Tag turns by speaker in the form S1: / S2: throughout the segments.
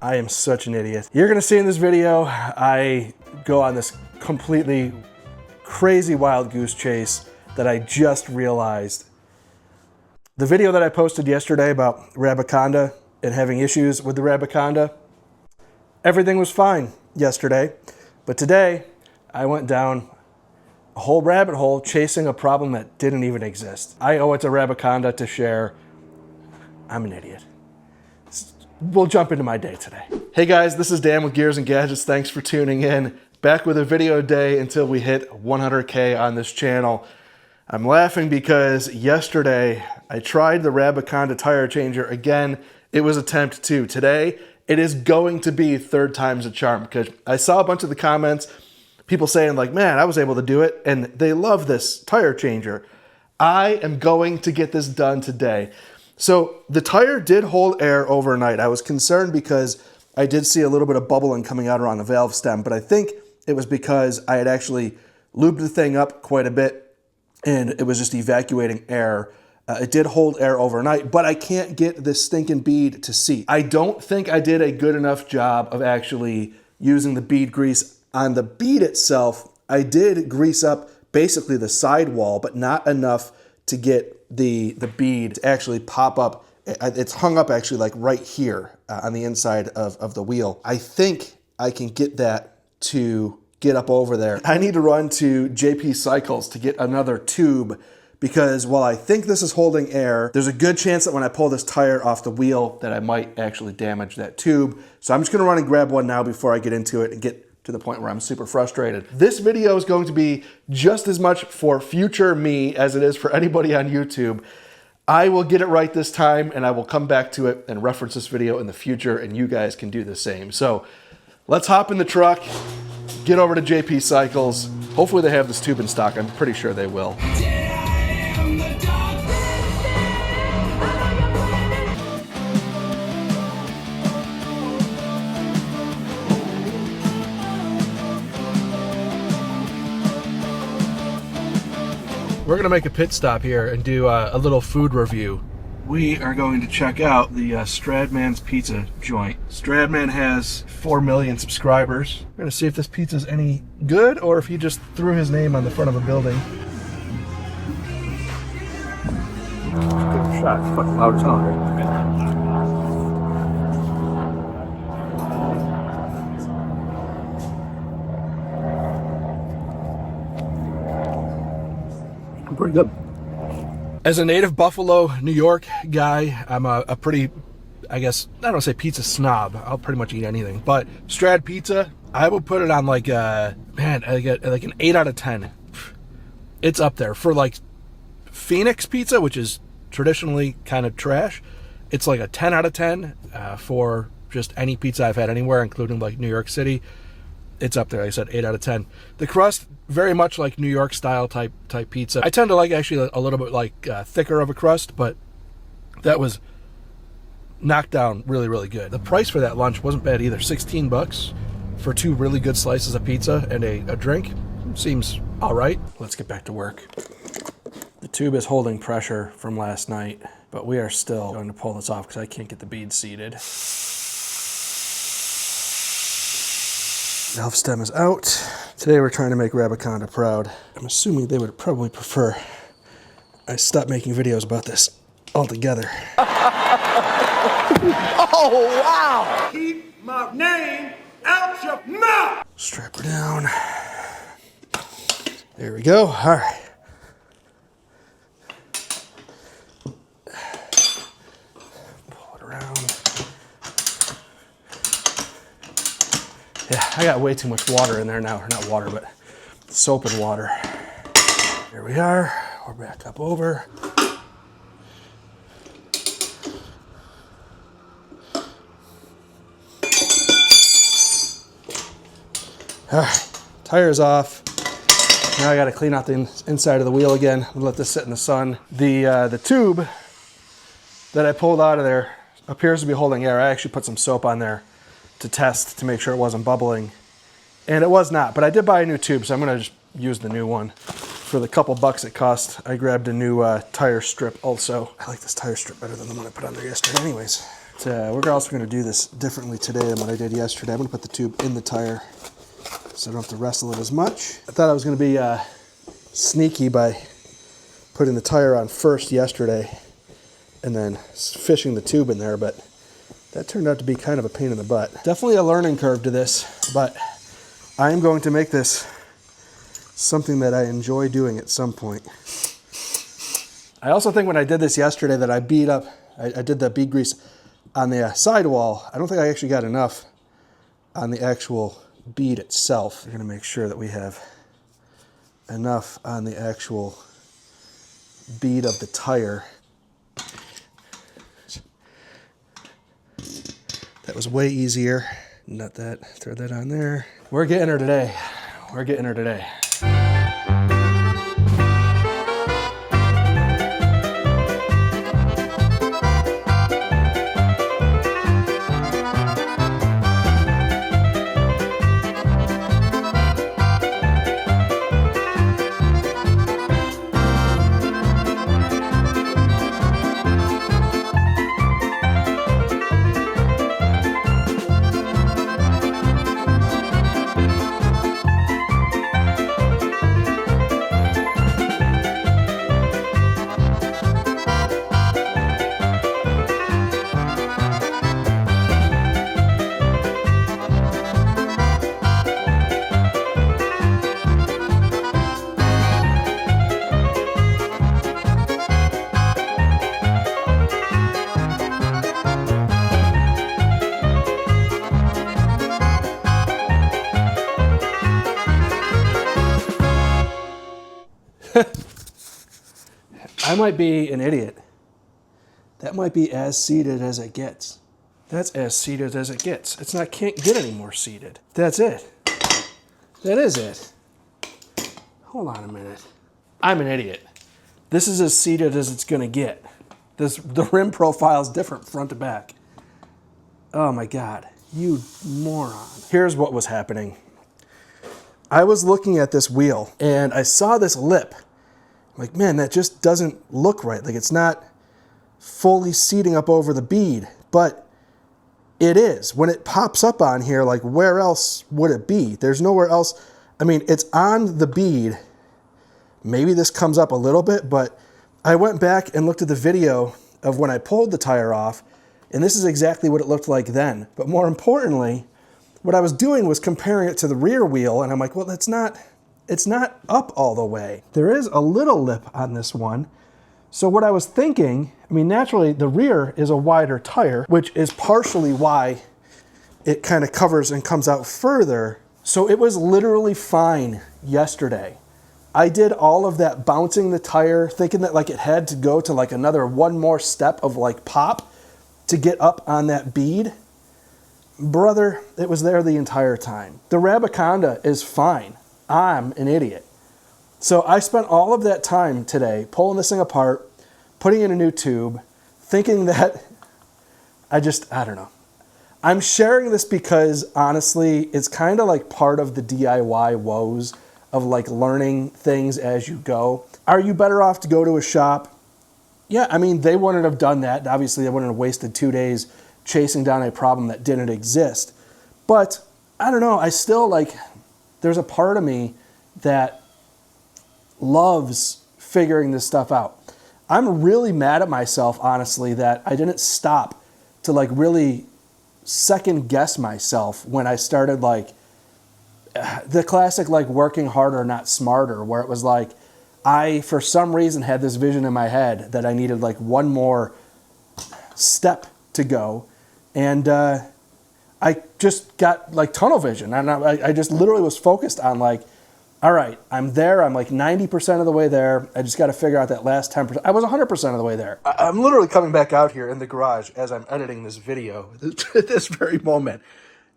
S1: I am such an idiot. You're gonna see in this video, I go on this completely crazy wild goose chase that I just realized. The video that I posted yesterday about Rabaconda and having issues with the Rabaconda, everything was fine yesterday, but today I went down a whole rabbit hole chasing a problem that didn't even exist. I owe it to Rabaconda to share. I'm an idiot. We'll jump into my day today. Hey guys, this is Dan with Gears and Gadgets. Thanks for tuning in. Back with a video day until we hit 100K on this channel. I'm laughing because yesterday I tried the Rabaconda tire changer again. It was attempt 2. Today, it is going to be third time's a charm because I saw a bunch of the comments, people saying like, man, I was able to do it, and they love this tire changer. I am going to get this done today. So the tire did hold air overnight. I was concerned because I did see a little bit of bubbling coming out around the valve stem, but I think it was because I had actually lubed the thing up quite a bit and it was just evacuating air. It did hold air overnight, but I can't get this stinking bead to seat. I don't think I did a good enough job of actually using the bead grease on the bead itself. I did grease up basically the sidewall, but not enough to get the bead to actually pop up. It's hung up actually like right here on the inside of the wheel. I think I can get that to get up over there. I need to run to JP Cycles to get another tube because while I think this is holding air, there's a good chance that when I pull this tire off the wheel that I might actually damage that tube. So I'm just gonna run and grab one now before I get into it and get to the point where I'm super frustrated. This video is going to be just as much for future me as it is for anybody on YouTube. I will get it right this time and I will come back to it and reference this video in the future and you guys can do the same. So let's hop in the truck, get over to JP Cycles. Hopefully they have this tube in stock. I'm pretty sure they will. We're gonna make a pit stop here and do a little food review. We are going to check out the Stradman's Pizza joint. Stradman has 4 million subscribers. We're gonna see if this pizza's any good or if he just threw his name on the front of a building. Good shot, it's fucking loud as hell, right? Pretty good. As a native Buffalo, New York guy, I'm a pretty, I guess, I don't want to say pizza snob. I'll pretty much eat anything. But Strad Pizza, I would put it on like man, like an 8 out of 10. It's up there. For like Phoenix pizza, which is traditionally kind of trash, it's like a 10 out of 10 for just any pizza I've had anywhere, including like New York City. It's up there. Like I said, 8 out of 10. The crust, very much like New York style type pizza. I tend to like actually a little bit like thicker of a crust, but that was knocked down really, really good. The price for that lunch wasn't bad either. 16 bucks for 2 really good slices of pizza and a drink. Seems all right. Let's get back to work. The tube is holding pressure from last night, but we are still going to pull this off because I can't get the bead seated. Valve stem is out. Today we're trying to make Rabaconda proud. I'm assuming they would probably prefer I stop making videos about this altogether.
S2: Oh, wow! Keep my name out your mouth!
S1: Strap her down. There we go. All right. Pull it around. Yeah, I got way too much water in there now. Or not water, but soap and water. Here we are. We're back up over. All right, tire's off. Now I got to clean out the inside of the wheel again and let this sit in the sun. The tube that I pulled out of there appears to be holding air. I actually put some soap on there to test to make sure it wasn't bubbling, and it was not, but I did buy a new tube, so I'm gonna just use the new one. For the couple bucks it cost, I grabbed a new tire strip also. I like this tire strip better than the one I put on there yesterday anyways. we're also going to do this differently today than what I did yesterday. I'm going to put the tube in the tire so I don't have to wrestle it as much. I thought I was going to be sneaky by putting the tire on first yesterday and then fishing the tube in there, but that turned out to be kind of a pain in the butt. Definitely a learning curve to this, but I am going to make this something that I enjoy doing at some point. I also think when I did this yesterday that I beat up, I did the bead grease on the sidewall. I don't think I actually got enough on the actual bead itself. We're going to make sure that we have enough on the actual bead of the tire. That was way easier. Nut that, throw that on there. We're getting her today. We're getting her today. I might be an idiot. That might be as seeded as it gets. That's as seeded as it gets. It's not, can't get any more seeded. That's it. That is it. Hold on a minute. I'm an idiot. This is as seeded as it's gonna get. The rim profile is different front to back. Oh my God, you moron. Here's what was happening. I was looking at this wheel and I saw this lip. Like, man, that just doesn't look right. Like, it's not fully seating up over the bead, but it is. When it pops up on here, like, where else would it be? There's nowhere else. I mean, it's on the bead. Maybe this comes up a little bit, but I went back and looked at the video of when I pulled the tire off, and this is exactly what it looked like then. But more importantly, what I was doing was comparing it to the rear wheel, and I'm like, well, it's not up all the way. There is a little lip on this one. So what I was thinking, I mean, naturally the rear is a wider tire, which is partially why it kind of covers and comes out further. So it was literally fine yesterday. I did all of that bouncing the tire, thinking that like it had to go to like another one more step of like pop to get up on that bead. Brother, it was there the entire time. The Rabaconda is fine. I'm an idiot. So I spent all of that time today pulling this thing apart, putting in a new tube, thinking that I don't know. I'm sharing this because honestly, it's kind of like part of the DIY woes of like learning things as you go. Are you better off to go to a shop? Yeah, I mean, they wouldn't have done that. Obviously, they wouldn't have wasted 2 days chasing down a problem that didn't exist. But I don't know, I still like, there's a part of me that loves figuring this stuff out. I'm really mad at myself, honestly, that I didn't stop to like really second guess myself when I started like the classic like working harder, not smarter, where it was like I, for some reason, had this vision in my head that I needed like one more step to go. And I just got like tunnel vision. And I just literally was focused on like, all right, I'm there. I'm like 90% of the way there. I just got to figure out that last 10%. I was 100% of the way there. I'm literally coming back out here in the garage as I'm editing this video at this very moment.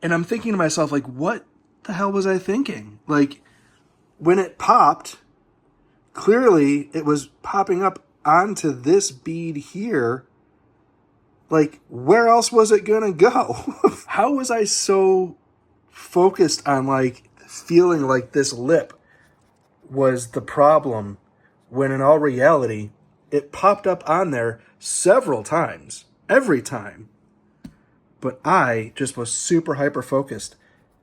S1: And I'm thinking to myself, like, what the hell was I thinking? Like, when it popped, clearly it was popping up onto this bead here. Like, where else was it gonna go? How was I so focused on, like, feeling like this lip was the problem when in all reality, it popped up on there several times, every time. but I just was super hyper focused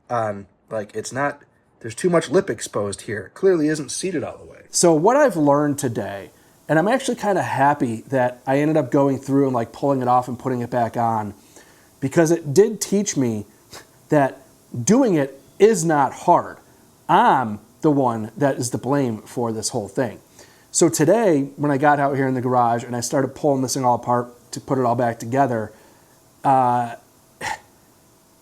S1: on, like, it's not, there's too much lip exposed here. It clearly isn't seated all the way. So what I've learned today, and I'm actually kind of happy that I ended up going through and like pulling it off and putting it back on, because it did teach me that doing it is not hard. I'm the one that is to blame for this whole thing. So today, when I got out here in the garage and I started pulling this thing all apart to put it all back together,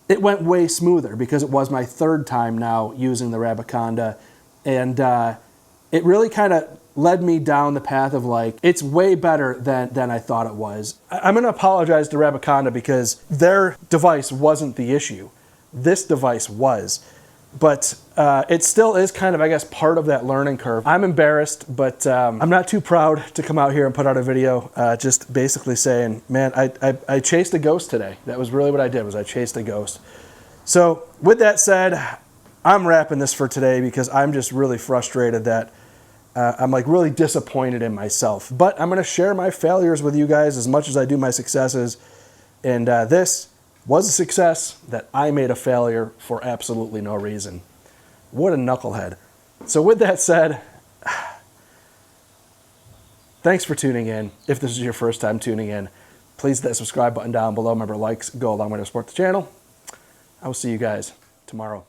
S1: it went way smoother because it was my third time now using the Rabaconda. And it really kind of led me down the path of like, it's way better than I thought it was. I'm going to apologize to Rabaconda because their device wasn't the issue. This device was. But it still is kind of, I guess, part of that learning curve. I'm embarrassed, but I'm not too proud to come out here and put out a video just basically saying, man, I chased a ghost today. That was really what I did, was I chased a ghost. So with that said, I'm wrapping this for today because I'm just really frustrated that I'm like really disappointed in myself. But I'm going to share my failures with you guys as much as I do my successes. And this was a success that I made a failure for absolutely no reason. What a knucklehead. So with that said, thanks for tuning in. If this is your first time tuning in, please hit that subscribe button down below. Remember, likes go a long way to support the channel. I will see you guys tomorrow.